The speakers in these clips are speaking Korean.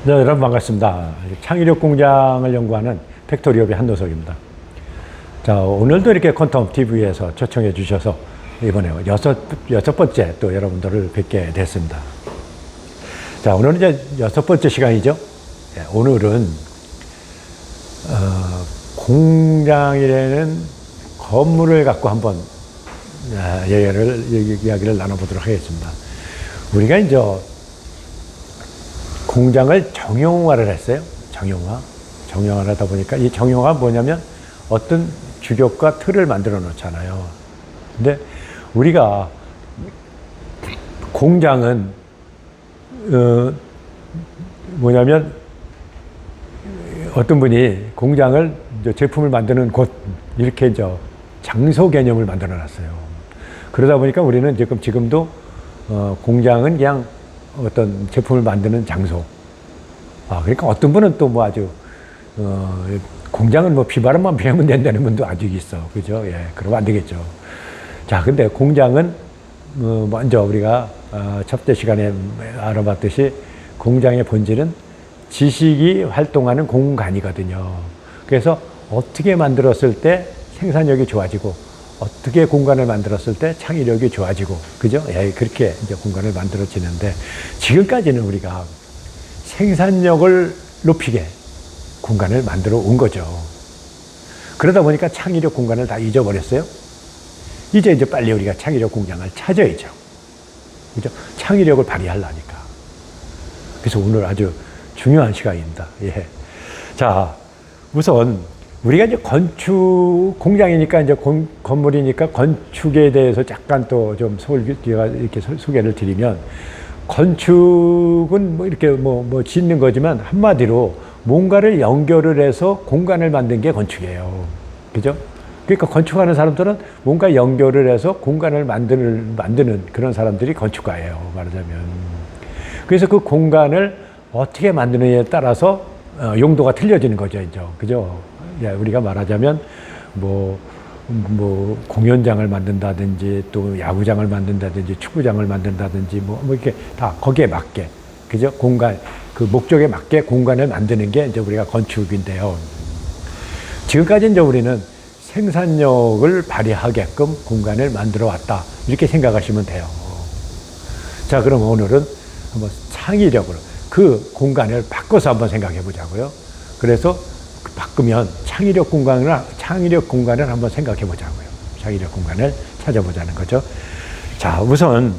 네, 여러분 반갑습니다. 창의력 공장을 연구하는 팩토리업의 한노석입니다. 자, 오늘도 이렇게 퀀텀 TV에서 초청해 주셔서 이번에 여섯 번째 또 여러분들을 뵙게 됐습니다. 자, 오늘은 이제 여섯 번째 시간이죠. 네, 오늘은 공장이라는 건물을 갖고 한번 이야기를 나눠보도록 하겠습니다. 우리가 이제 공장을 정형화를 했어요. 정형화를 하다 보니까 이 정형화가 뭐냐면 어떤 규격과 틀을 만들어 놓잖아요. 근데 우리가 공장은 뭐냐면 어떤 분이 공장을 제품을 만드는 곳 이렇게 장소 개념을 만들어 놨어요. 그러다 보니까 우리는 지금도 공장은 그냥 어떤 제품을 만드는 장소. 그러니까 어떤 분은 또 뭐 아주, 공장은 뭐 비바람만 피우면 된다는 분도 아직 있어. 그죠? 예, 그러면 안 되겠죠. 자, 근데 공장은, 먼저 우리가, 첫째 시간에 알아봤듯이 공장의 본질은 지식이 활동하는 공간이거든요. 그래서 어떻게 만들었을 때 생산력이 좋아지고, 어떻게 공간을 만들었을 때 창의력이 좋아지고, 그죠? 예, 그렇게 이제 공간을 만들어지는데, 지금까지는 우리가 생산력을 높이게 공간을 만들어 온 거죠. 그러다 보니까 창의력 공간을 다 잊어버렸어요. 이제 빨리 우리가 창의력 공장을 찾아야죠. 그죠? 창의력을 발휘하려니까. 그래서 오늘 아주 중요한 시간입니다. 예. 자, 우선, 우리가 이제 건축 공장이니까 이제 건물이니까 건축에 대해서 잠깐 또 좀 이렇게 소개를 드리면, 건축은 뭐 이렇게 뭐 짓는 거지만 한마디로 뭔가를 연결을 해서 공간을 만든 게 건축이에요. 그죠? 그러니까 건축하는 사람들은 뭔가 연결을 해서 공간을 만드는 그런 사람들이 건축가예요. 말하자면. 그래서 그 공간을 어떻게 만드느냐에 따라서 용도가 틀려지는 거죠. 이제. 그죠? 예, 우리가 말하자면 뭐 공연장을 만든다든지 또 야구장을 만든다든지 축구장을 만든다든지 뭐 이렇게 다 거기에 맞게, 그죠? 공간, 그 목적에 맞게 공간을 만드는 게 이제 우리가 건축인데요. 지금까지 이제 우리는 생산력을 발휘하게끔 공간을 만들어 왔다. 이렇게 생각하시면 돼요. 자, 그럼 오늘은 한번 창의력으로 그 공간을 바꿔서 한번 생각해 보자고요. 그래서 바꾸면 창의력 공간을 한번 생각해 보자고요. 창의력 공간을 찾아보자는 거죠. 자, 우선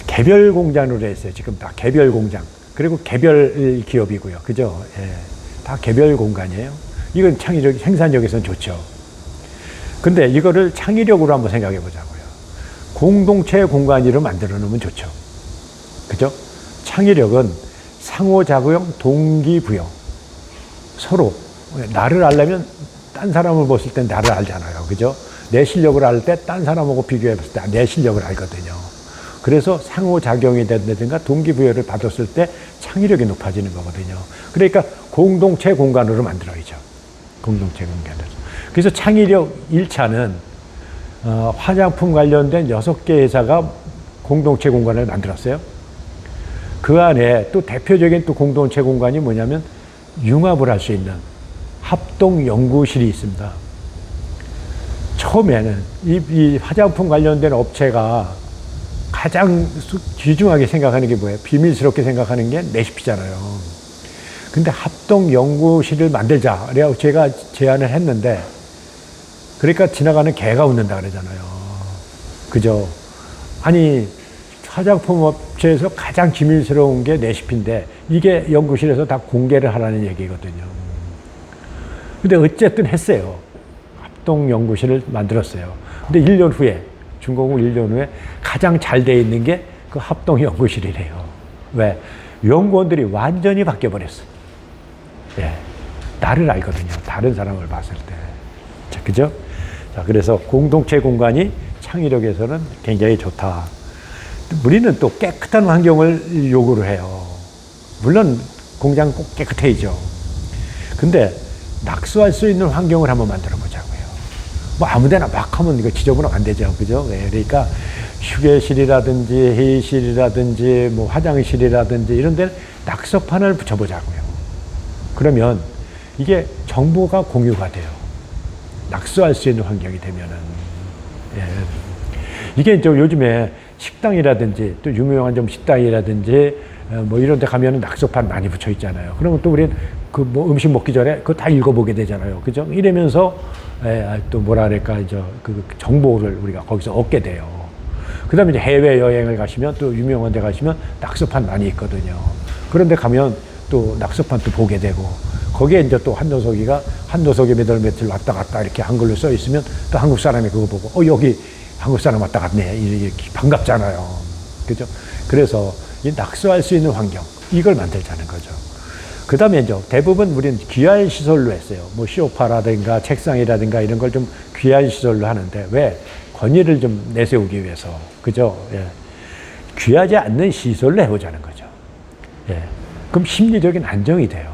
개별 공장으로 했어요. 지금 다 개별 공장. 그리고 개별 기업이고요. 그죠? 예. 다 개별 공간이에요. 이건 창의력, 생산력에서는 좋죠. 근데 이거를 창의력으로 한번 생각해 보자고요. 공동체 공간으로 만들어 놓으면 좋죠. 그죠? 창의력은 상호작용, 동기부여. 서로 나를 알려면 딴 사람을 봤을 때 나를 알잖아요. 그죠? 내 실력을 알 때 딴 사람하고 비교해봤을 때 내 실력을 알거든요. 그래서 상호작용이 된다든가 동기부여를 받았을 때 창의력이 높아지는 거거든요. 그러니까 공동체 공간으로 만들어야죠. 공동체 공간으로. 그래서 창의력 1차는 화장품 관련된 6개 회사가 공동체 공간을 만들었어요. 그 안에 또 대표적인 또 공동체 공간이 뭐냐면 융합을 할 수 있는 합동연구실이 있습니다. 처음에는 이 화장품 관련된 업체가 가장 귀중하게 생각하는 게 뭐예요? 비밀스럽게 생각하는 게 레시피잖아요. 근데 합동연구실을 만들자. 그래서 제가 제안을 했는데, 그러니까 지나가는 개가 웃는다 그러잖아요. 그죠? 아니, 화장품 업체에서 가장 비밀스러운 게 레시피인데 이게 연구실에서 다 공개를 하라는 얘기거든요. 근데 어쨌든 했어요. 합동연구실을 만들었어요. 근데 1년 후에, 준공후 1년 후에 가장 잘 돼 있는 게 그 합동연구실이래요. 왜? 연구원들이 완전히 바뀌어버렸어요. 예. 나를 알거든요. 다른 사람을 봤을 때. 자, 그죠? 자, 그래서 공동체 공간이 창의력에서는 굉장히 좋다. 우리는 또 깨끗한 환경을 요구를 해요. 물론 공장 꼭 깨끗해야죠. 근데 낙수할 수 있는 환경을 한번 만들어 보자고요. 뭐 아무데나 막 하면 이거 지저분하면 안 되죠. 그죠? 예, 그러니까 휴게실이라든지 회의실이라든지 뭐 화장실이라든지 이런 데는 낙서판을 붙여보자고요. 그러면 이게 정보가 공유가 돼요. 낙서할 수 있는 환경이 되면은. 예. 이게 이제 요즘에 식당이라든지 또 유명한 좀 식당이라든지 뭐 이런 데 가면은 낙서판 많이 붙여 있잖아요. 그러면 또 우리는 그 뭐 음식 먹기 전에 그거 다 읽어보게 되잖아요. 그죠? 이러면서 또 뭐라 그럴까, 이제 그 정보를 우리가 거기서 얻게 돼요. 그 다음에 이제 해외여행을 가시면 또 유명한 데 가시면 낙서판 많이 있거든요. 그런데 가면 또 낙서판 또 보게 되고 거기에 이제 또 한노석이 몇 월 며칠 왔다 갔다 이렇게 한글로 써 있으면 또 한국 사람이 그거 보고 여기 한국 사람 왔다 갔네 이렇게 반갑잖아요. 그죠? 그래서 이 낙서할 수 있는 환경 이걸 만들자는 거죠. 그 다음에 이제 대부분 우리는 귀한 시설로 했어요. 뭐 소파라든가 책상이라든가 이런 걸 좀 귀한 시설로 하는데 왜? 권위를 좀 내세우기 위해서. 그죠? 예. 귀하지 않는 시설로 해보자는 거죠. 예. 그럼 심리적인 안정이 돼요.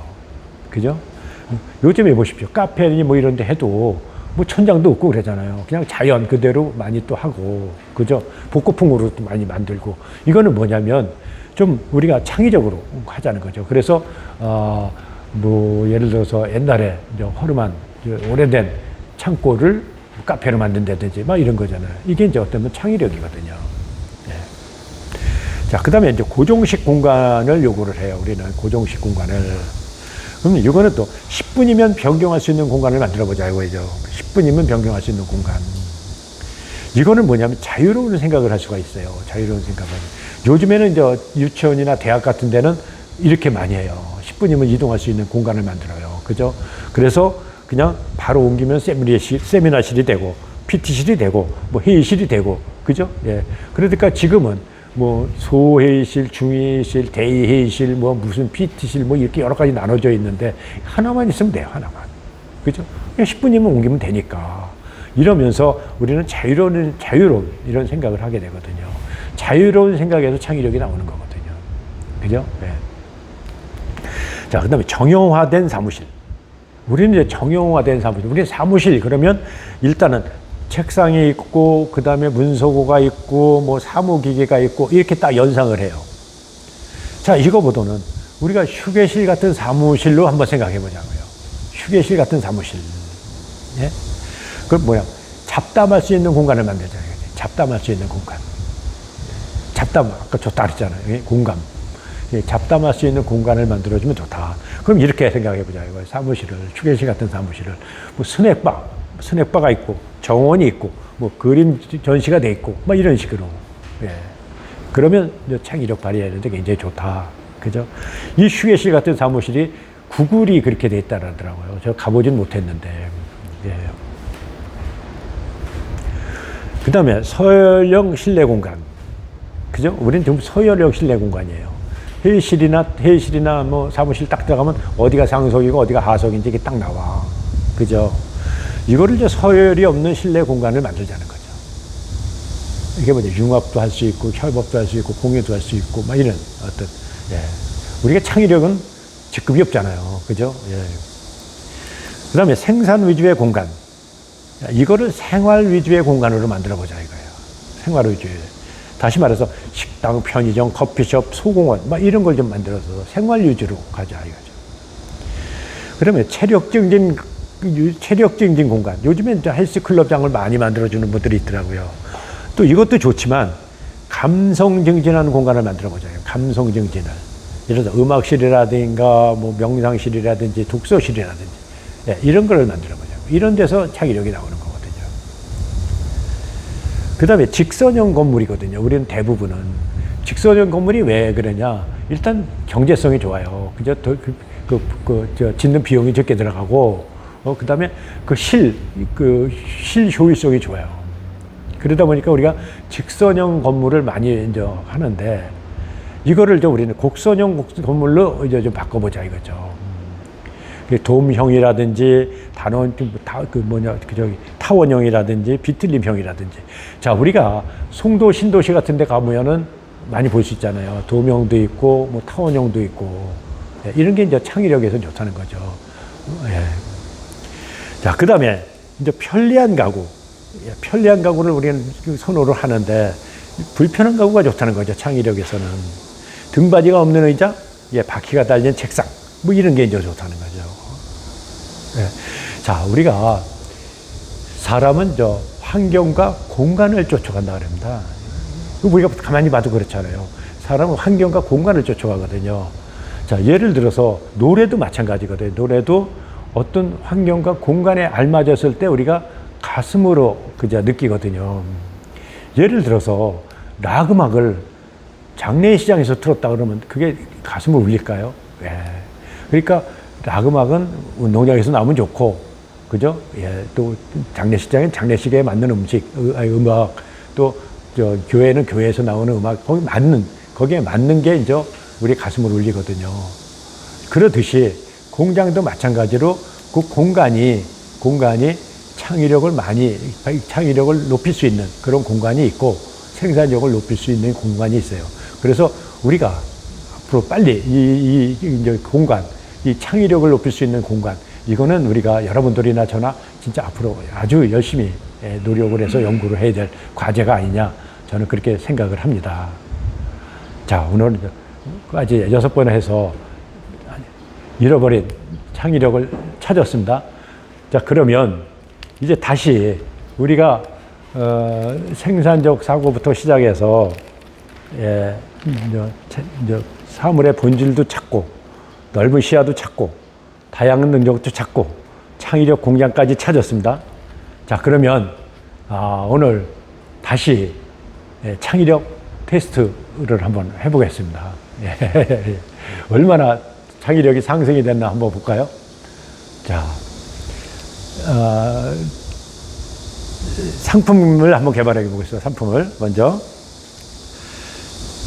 그죠? 요즘에 보십시오. 카페니 뭐 이런 데 해도 뭐 천장도 없고 그러잖아요. 그냥 자연 그대로 많이 또 하고. 그죠? 복고풍으로 또 많이 만들고. 이거는 뭐냐면 좀 우리가 창의적으로 하자는 거죠. 그래서 뭐 예를 들어서 옛날에 이제 허름한 오래된 창고를 카페로 만든다든지 막 이런 거잖아요. 이게 이제 어떤 창의력이거든요. 네. 자, 그 다음에 이제 고정식 공간을 요구를 해요. 우리는 고정식 공간을. 그럼 이거는 또 10분이면 변경할 수 있는 공간을 만들어 보자 이거죠. 10분이면 변경할 수 있는 공간. 이거는 뭐냐면 자유로운 생각을 할 수가 있어요. 자유로운 생각을. 요즘에는 이제 유치원이나 대학 같은 데는 이렇게 많이 해요. 10분이면 이동할 수 있는 공간을 만들어요. 그죠? 그래서 그냥 바로 옮기면 세미나실이 되고, PT실이 되고, 뭐 회의실이 되고, 그죠? 예. 그러니까 지금은 뭐 소회의실, 중회의실, 대회의실, 뭐 무슨 PT실, 뭐 이렇게 여러 가지 나눠져 있는데 하나만 있으면 돼요. 하나만. 그죠? 그냥 10분이면 옮기면 되니까. 이러면서 우리는 자유로운 이런 생각을 하게 되거든요. 자유로운 생각에서 창의력이 나오는 거거든요. 그죠? 네. 자, 그 다음에 정형화된 사무실. 우리는 이제 정형화된 사무실. 우리는 사무실, 그러면 일단은 책상이 있고, 그 다음에 문서고가 있고, 뭐 사무기계가 있고, 이렇게 딱 연상을 해요. 자, 이거보다는 우리가 휴게실 같은 사무실로 한번 생각해 보자고요. 휴게실 같은 사무실. 예? 그럼 뭐야? 잡담할 수 있는 공간을 만들자. 잡담할 수 있는 공간. 잡담, 아까 좋다 그랬잖아요. 공감. 잡담할 수 있는 공간을 만들어주면 좋다. 그럼 이렇게 생각해 보자. 이거 사무실을, 휴게실 같은 사무실을, 뭐 스낵바가 있고, 정원이 있고, 뭐 그림 전시가 돼 있고, 뭐 이런 식으로. 예. 그러면 창의력 발휘하는데 굉장히 좋다. 그죠? 이 휴게실 같은 사무실이 구글이 그렇게 돼 있다더라고요. 제가 가보진 못했는데. 예. 그 다음에 서열형 실내 공간. 그죠? 우리는 지금 서열형 실내 공간이에요. 회의실이나 뭐 사무실 딱 들어가면 어디가 상석이고 어디가 하석인지 이게 딱 나와. 그죠? 이거를 이제 서열이 없는 실내 공간을 만들자는 거죠. 이게 뭐냐, 융합도 할 수 있고, 협업도 할 수 있고, 공유도 할 수 있고, 막 이런 어떤, 예. 우리가 창의력은 직급이 없잖아요. 그죠? 예. 그 다음에 생산 위주의 공간. 이거를 생활 위주의 공간으로 만들어 보자 이거예요. 생활 위주의. 다시 말해서 식당, 편의점, 커피숍, 소공원 막 이런 걸 좀 만들어서 생활 위주로 가자 이거죠. 그러면 체력 증진 공간. 요즘엔 헬스 클럽장을 많이 만들어주는 분들이 있더라고요. 또 이것도 좋지만 감성 증진하는 공간을 만들어 보자. 감성 증진을. 예를 들어서 음악실이라든가 뭐 명상실이라든지 독서실이라든지 예, 이런 걸 만들어 보자. 이런 데서 창의력이 나오는 거거든요. 그 다음에 직선형 건물이거든요. 우리는 대부분은. 직선형 건물이 왜 그러냐. 일단 경제성이 좋아요. 그죠? 짓는 비용이 적게 들어가고, 그 다음에 실 효율성이 좋아요. 그러다 보니까 우리가 직선형 건물을 많이 이제 하는데, 이거를 우리는 곡선형 건물로 이제 좀 바꿔보자 이거죠. 돔형이라든지 타원형이라든지 비틀림형이라든지. 자, 우리가 송도 신도시 같은 데 가보면은 많이 볼 수 있잖아요. 돔형도 있고 뭐 타원형도 있고. 예, 이런 게 이제 창의력에서 좋다는 거죠. 예. 자, 그다음에 이제 편리한 가구, 편리한 가구를 우리는 선호를 하는데 불편한 가구가 좋다는 거죠. 창의력에서는 등받이가 없는 의자, 바퀴가 달린 책상, 뭐 이런 게 이제 좋다는 거죠. 자, 우리가 사람은 저 환경과 공간을 쫓아간다 그럽니다. 우리가 가만히 봐도 그렇잖아요. 사람은 환경과 공간을 쫓아가거든요. 자, 예를 들어서 노래도 마찬가지거든요. 노래도 어떤 환경과 공간에 알맞았을 때 우리가 가슴으로 그저 느끼거든요. 예를 들어서 락 음악을 장례시장에서 틀었다 그러면 그게 가슴을 울릴까요? 그러니까 락 음악은 운동장에서 나오면 좋고, 그죠? 또 장례식장엔 장례식에 맞는 음악, 또 저 교회는 교회에서 나오는 음악, 거기에 맞는 게 이제 우리 가슴을 울리거든요. 그러듯이 공장도 마찬가지로 그 공간이 창의력을 높일 수 있는 그런 공간이 있고 생산력을 높일 수 있는 공간이 있어요. 그래서 우리가 앞으로 빨리 이제 공간, 이 창의력을 높일 수 있는 공간, 이거는 우리가 여러분들이나 저나 진짜 앞으로 아주 열심히 노력을 해서 연구를 해야 될 과제가 아니냐, 저는 그렇게 생각을 합니다. 자, 오늘까지 6번 해서 잃어버린 창의력을 찾았습니다. 자, 그러면 이제 다시 우리가 생산적 사고부터 시작해서 사물의 본질도 찾고 넓은 시야도 찾고 다양한 능력도 찾고 창의력 공간까지 찾았습니다. 자, 그러면 오늘 다시 창의력 테스트를 한번 해보겠습니다. 얼마나 창의력이 상승이 됐나 한번 볼까요? 자, 상품을 한번 개발해 보겠습니다. 상품을 먼저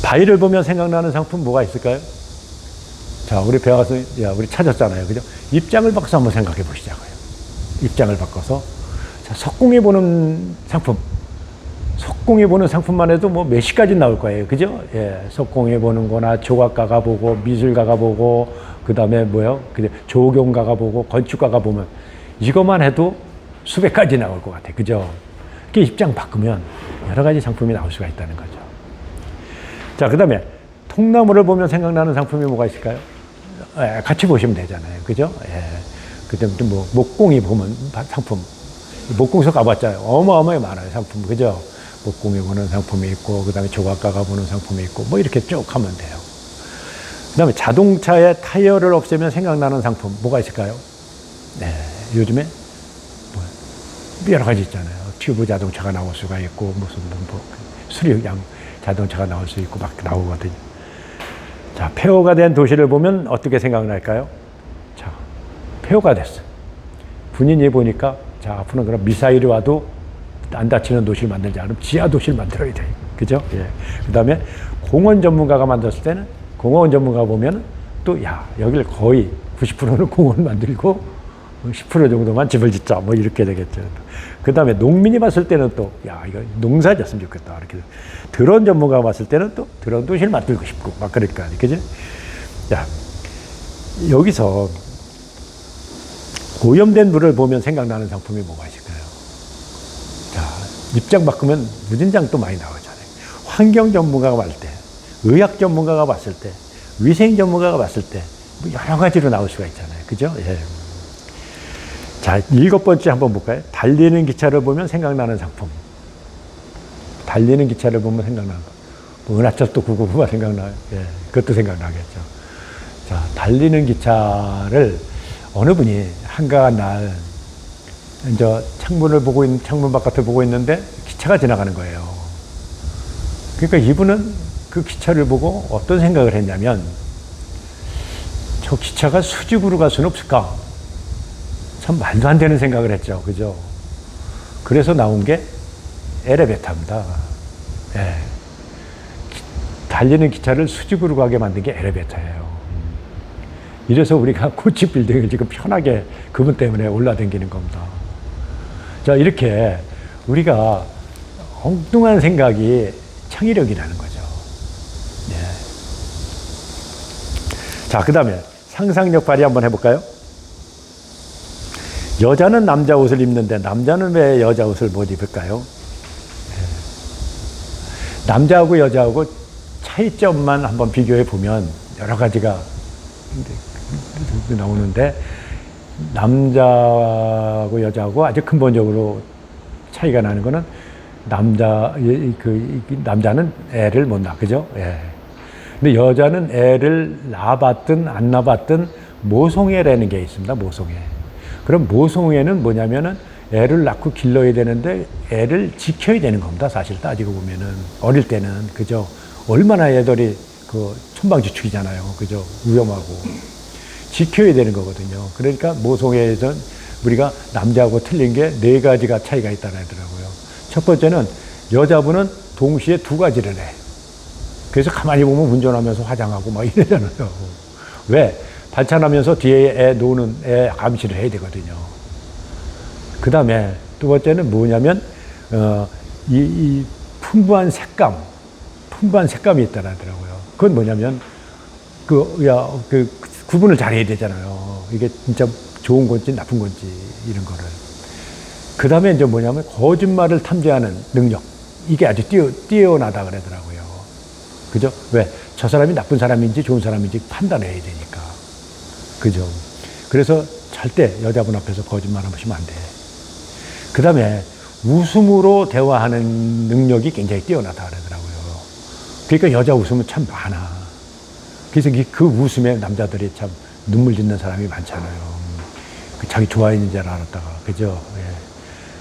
바위를 보면 생각나는 상품 뭐가 있을까요? 자, 우리 배워서 우리 찾았잖아요, 그죠? 입장을 바꿔서 한번 생각해 보시자고요. 입장을 바꿔서 자, 석궁이 보는 상품. 석궁이 보는 상품만 해도 뭐 몇 시까지 나올 거예요, 그죠? 석궁이 보는 거나 조각가가 보고 미술가가 보고 그다음에 조경가가 보고 건축가가 보면 이것만 해도 수백 가지 나올 것 같아요, 그죠? 이렇게 입장 바꾸면 여러 가지 상품이 나올 수가 있다는 거죠. 자, 그다음에 통나무를 보면 생각나는 상품이 뭐가 있을까요? 같이 보시면 되잖아요, 그죠? 그다음에 뭐 목공이 보면 상품, 목공소 가봤잖아요. 어마어마하게 많아요, 상품, 그죠? 목공이 보는 상품이 있고, 그 다음에 조각가가 보는 상품이 있고, 뭐 이렇게 쭉 하면 돼요. 그 다음에 자동차의 타이어를 없애면 생각나는 상품, 뭐가 있을까요? 요즘에 여러 가지 있잖아요. 튜브 자동차가 나올 수가 있고, 무슨 수리형 자동차가 나올 수 있고, 막 나오거든요. 자, 폐허가 된 도시를 보면 어떻게 생각날까요? 자, 폐허가 됐어. 군인이 보니까, 자, 앞으로는 그럼 미사일이 와도 안 다치는 도시를 만들지 않으면 지하 도시를 만들어야 돼요. 그죠? 그 다음에 공원 전문가가 만들었을 때는 공원 전문가가 보면 또, 여기를 거의 90%는 공원 만들고 10% 정도만 집을 짓자. 뭐 이렇게 되겠죠. 그 다음에 농민이 봤을 때는 또, 이거 농사 졌으면 좋겠다. 이렇게. 드론 전문가가 봤을 때는 또 드론 도시를 만들고 싶고 막 그러니까. 그죠? 자, 여기서 오염된 물을 보면 생각나는 상품이 뭐가 있을까요? 자, 입장 바꾸면 무진장 또 많이 나오잖아요. 환경 전문가가 봤을 때, 의학 전문가가 봤을 때, 위생 전문가가 봤을 때, 뭐 여러 가지로 나올 수가 있잖아요. 그죠? 자, 7번째 한번 볼까요? 달리는 기차를 보면 생각나는 상품. 달리는 기차를 보면 생각나는 거. 뭐 은하철도 999가 생각나요. 그것도 생각나겠죠. 자, 달리는 기차를 어느 분이 한가한 날, 이제 창문 바깥을 보고 있는데 기차가 지나가는 거예요. 그러니까 이분은 그 기차를 보고 어떤 생각을 했냐면, 저 기차가 수직으로 갈 수는 없을까? 참 말도 안 되는 생각을 했죠. 그죠? 그래서 나온 게 엘리베이터입니다. 달리는 기차를 수직으로 가게 만든 게 엘리베이터예요. 이래서 우리가 고층 빌딩을 지금 편하게 그분 때문에 올라다니는 겁니다. 자, 이렇게 우리가 엉뚱한 생각이 창의력이라는 거죠. 자, 그 다음에 상상력 발휘 한번 해볼까요? 여자는 남자 옷을 입는데 남자는 왜 여자 옷을 못 입을까요? 남자하고 여자하고 차이점만 한번 비교해 보면 여러 가지가 나오는데, 남자하고 여자하고 아주 근본적으로 차이가 나는 거는 남자는 애를 못 낳아, 그죠? 예. 근데 여자는 애를 낳아봤든 안 낳아봤든 모성애라는 게 있습니다. 모성애. 그럼 모성애는 뭐냐면은 애를 낳고 길러야 되는데 애를 지켜야 되는 겁니다. 사실 따지고 보면은 어릴 때는, 그죠? 얼마나 애들이 그 천방지축이잖아요, 그죠? 위험하고 지켜야 되는 거거든요. 그러니까 모성애에선 우리가 남자하고 틀린 게 네 가지가 차이가 있다고 하더라고요. 첫 번째는 여자분은 동시에 두 가지를 해. 그래서 가만히 보면 운전하면서 화장하고 막 이러잖아요. 왜? 반찬하면서 뒤에 애 노는 애 감시를 해야 되거든요. 그 다음에 두 번째는 뭐냐면, 이 풍부한 색감이 있다고 하더라고요. 그건 뭐냐면, 구분을 잘 해야 되잖아요. 이게 진짜 좋은 건지 나쁜 건지, 이런 거를. 그 다음에 이제 뭐냐면, 거짓말을 탐지하는 능력. 이게 아주 뛰어나다 그러더라고요. 그죠? 왜? 저 사람이 나쁜 사람인지 좋은 사람인지 판단해야 되니까. 그죠? 그래서 절대 여자분 앞에서 거짓말 하시면 안 돼. 그 다음에 웃음으로 대화하는 능력이 굉장히 뛰어나다 그러더라고요. 그러니까 여자 웃음은 참 많아. 그래서 그 웃음에 남자들이 참 눈물 짓는 사람이 많잖아요. 자기 좋아했는 줄 알았다가. 그죠? 예.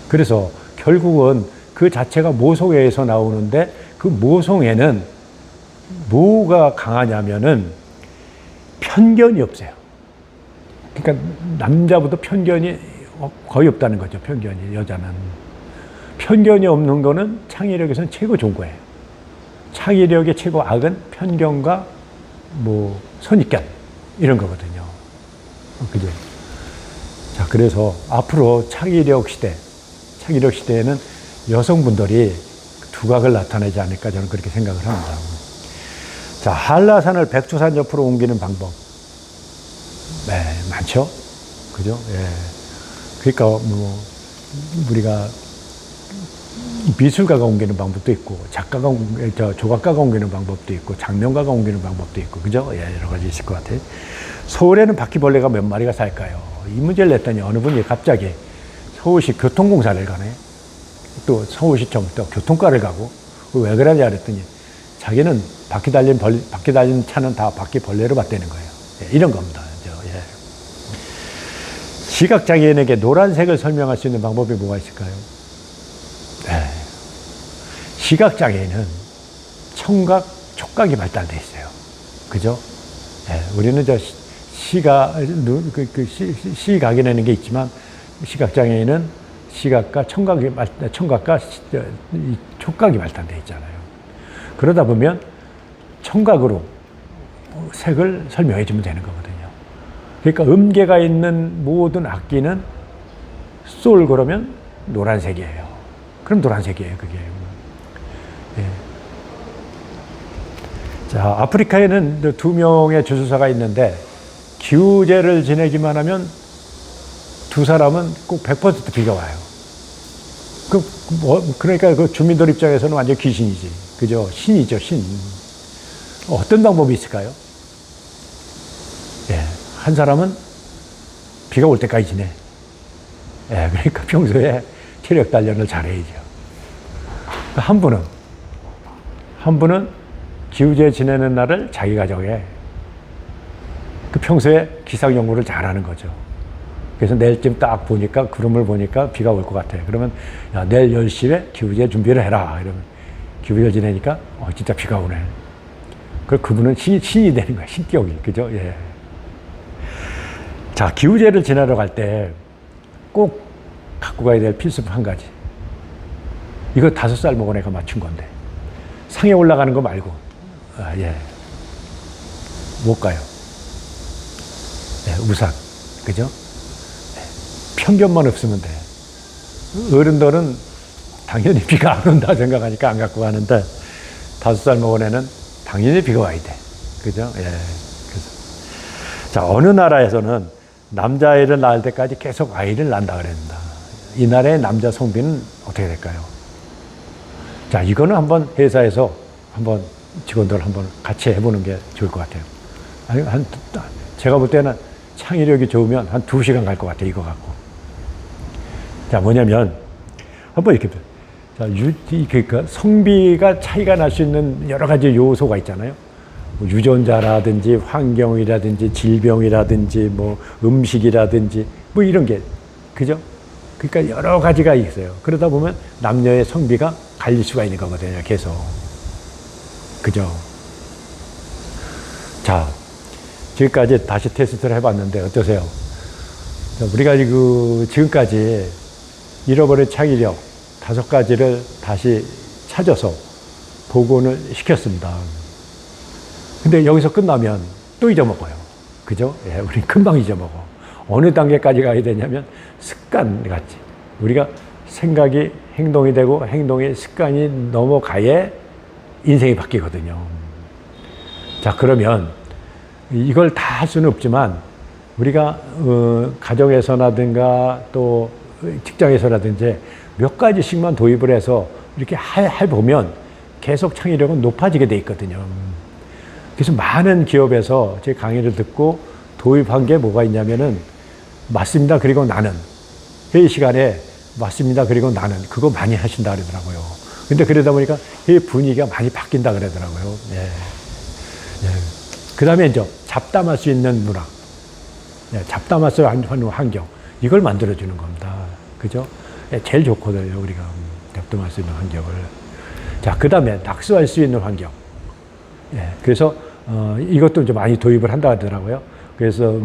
그래서 결국은 그 자체가 모성애에서 나오는데, 그 모성애는 뭐가 강하냐면은 편견이 없어요. 그러니까 남자보다 편견이 거의 없다는 거죠. 편견이, 여자는. 편견이 없는 거는 창의력에서는 최고 좋은 거예요. 창의력의 최고 악은 편견과 선입견 이런 거거든요. 그죠? 자, 그래서 앞으로 창의력 시대에는 여성분들이 두각을 나타내지 않을까, 저는 그렇게 생각을 합니다. 자, 한라산을 백두산 옆으로 옮기는 방법. 네, 많죠? 그죠? 예. 그러니까, 우리가 미술가가 옮기는 방법도 있고, 조각가가 옮기는 방법도 있고, 장명가가 옮기는 방법도 있고, 그죠? 예, 여러 가지 있을 것 같아요. 서울에는 바퀴벌레가 몇 마리가 살까요? 이 문제를 냈더니 어느 분이 갑자기 서울시 교통공사를 가네. 또 서울시청 또 교통과를 가고, 왜 그러냐 그랬더니 자기는 바퀴 달린 차는 다 바퀴벌레로 봤다는 거예요. 예, 이런 겁니다. 예. 시각장애인에게 노란색을 설명할 수 있는 방법이 뭐가 있을까요? 네. 시각장애인은 청각, 촉각이 발달돼 있어요. 그죠? 네. 우리는 시각이라는 게 있지만, 시각장애인은 시각과 청각과 촉각이 발달돼 있잖아요. 그러다 보면 청각으로 색을 설명해 주면 되는 거거든요. 그러니까 음계가 있는 모든 악기는 솔 그러면 노란색이에요. 그럼 노란색이에요, 그게. 예. 자, 아프리카에는 2명의 주술사가 있는데, 기우제를 지내기만 하면 두 사람은 꼭 100% 비가 와요. 그러니까 그 주민들 입장에서는 완전 귀신이지. 그죠? 신이죠, 신. 어떤 방법이 있을까요? 예. 한 사람은 비가 올 때까지 지내. 예. 그러니까 평소에 체력 단련을 잘해야죠. 한 분은 기우제 지내는 날을 자기 가정에 평소에 기상 연구를 잘하는 거죠. 그래서 내일쯤 딱 보니까, 구름을 보니까 비가 올 것 같아. 그러면, 야, 내일 10시에 기우제 준비를 해라. 이러면 기우제 지내니까, 진짜 비가 오네. 그분은 신이 되는 거야, 신격이. 그죠? 예. 자, 기우제를 지내러 갈 때 꼭 갖고 가야 될 필수품 한 가지. 이거 5살 먹은 애가 맞춘 건데. 상에 올라가는 거 말고. 예. 못 가요. 예, 우산. 그죠? 편견만 없으면 돼. 어른들은 당연히 비가 안 온다 생각하니까 안 갖고 가는데, 5살 먹은 애는 당연히 비가 와야 돼. 그죠? 예. 그래서. 자, 어느 나라에서는 남자아이를 낳을 때까지 계속 아이를 낳는다 그랬습니다. 이날의 남자 성비는 어떻게 될까요? 자, 이거는 한번 회사에서 한번 직원들 한번 같이 해보는 게 좋을 것 같아요. 아니, 제가 볼 때는 창의력이 좋으면 한 2시간 갈 것 같아요, 이거 갖고. 자, 뭐냐면, 한번 이렇게, 자, 그러니까 성비가 차이가 날 수 있는 여러 가지 요소가 있잖아요. 뭐 유전자라든지 환경이라든지 질병이라든지 뭐 음식이라든지 뭐 이런 게, 그죠? 그러니까 여러 가지가 있어요. 그러다 보면 남녀의 성비가 갈릴 수가 있는 거거든요, 계속. 그죠? 자, 지금까지 다시 테스트를 해봤는데 어떠세요? 우리가 지금까지 잃어버린 창의력 5가지를 다시 찾아서 복원을 시켰습니다. 근데 여기서 끝나면 또 잊어먹어요. 그죠? 예, 우리 금방 잊어먹어. 어느 단계까지 가야 되냐면 습관 같이. 우리가 생각이 행동이 되고 행동이 습관이 넘어가야 인생이 바뀌거든요. 자, 그러면 이걸 다 할 수는 없지만 우리가 가정에서라든가 또 직장에서라든지 몇 가지씩만 도입을 해서 이렇게 해보면 계속 창의력은 높아지게 돼 있거든요. 그래서 많은 기업에서 제 강의를 듣고 도입한 게 뭐가 있냐면은 맞습니다. 그리고 나는 회의 시간에 맞습니다. 그리고 나는 그거 많이 하신다 그러더라고요. 근데 그러다 보니까 회의 분위기가 많이 바뀐다 그러더라고요. 예. 예. 그 다음에 이제 잡담할 수 있는 문화. 예. 잡담할 수 있는 환경. 이걸 만들어주는 겁니다. 그죠? 예. 제일 좋거든요. 우리가 잡담할 수 있는 환경을. 자, 그 다음에 낙서할 수 있는 환경. 예. 그래서 이것도 이제 많이 도입을 한다 하더라고요. 그래서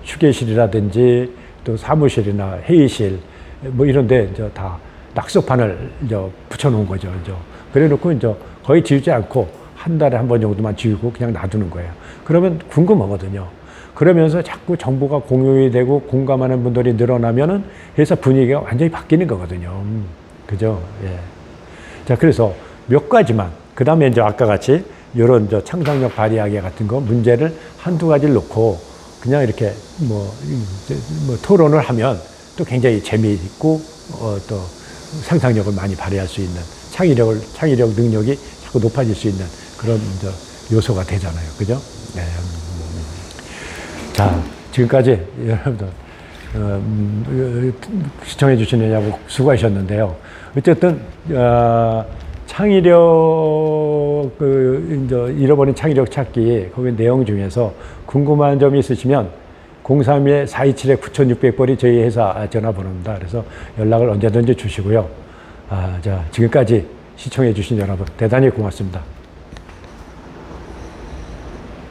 휴게실이라든지 또 사무실이나 회의실 뭐 이런데 이제 다 낙서판을 이제 붙여놓은 거죠. 이제 그래놓고 이제 거의 지우지 않고 한 달에 한 번 정도만 지우고 그냥 놔두는 거예요. 그러면 궁금하거든요. 그러면서 자꾸 정보가 공유이 되고 공감하는 분들이 늘어나면은 회사 분위기가 완전히 바뀌는 거거든요. 그죠? 예. 자, 그래서 몇 가지만, 그 다음에 이제 아까 같이 이런 창작력 발휘하기 같은 거 문제를 한두 가지를 놓고 그냥 이렇게 뭐 토론을 하면 또 굉장히 재미있고 또 상상력을 많이 발휘할 수 있는 창의력 능력이 자꾸 높아질 수 있는 그런 요소가 되잖아요. 그죠? 네. 자, 지금까지 여러분들 시청해 주시느냐고 수고하셨는데요. 어쨌든 창의력 잃어버린 창의력 찾기 거기 내용 중에서 궁금한 점이 있으시면 031-427-9600번이 저희 회사 전화번호입니다. 그래서 연락을 언제든지 주시고요. 자, 지금까지 시청해 주신 여러분 대단히 고맙습니다.